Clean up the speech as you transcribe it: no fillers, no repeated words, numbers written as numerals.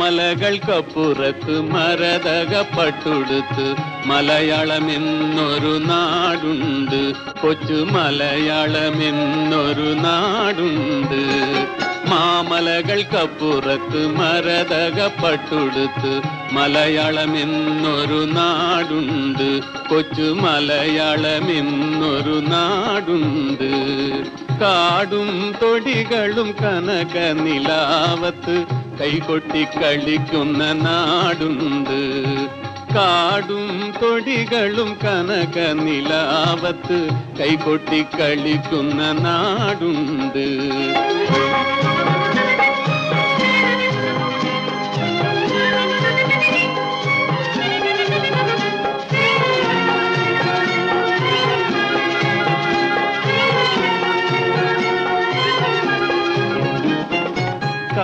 മാമലകൾക്കപ്പുറത്ത് മരതകപ്പട്ടുടുത്ത് മലയാളമെന്നൊരു നാടുണ്ട്, കൊച്ചു മലയാളമെന്നൊരു നാടുണ്ട്. മാമലകൾക്കപ്പുറത്ത് മരതകപ്പട്ടുടുത്ത് മലയാളമെന്നൊരു നാടുണ്ട്, കൊച്ചു മലയാളമെന്നൊരു നാടുണ്ട്. കാടും തൊടികളും കനക നിലാവത്ത് കൈകൊട്ടിക്കളിക്കുന്ന നാടുണ്ട്. കാടും തൊടികളും കനക നിലാവത്ത് കൈകൊട്ടിക്കളിക്കുന്ന നാടുണ്ട്.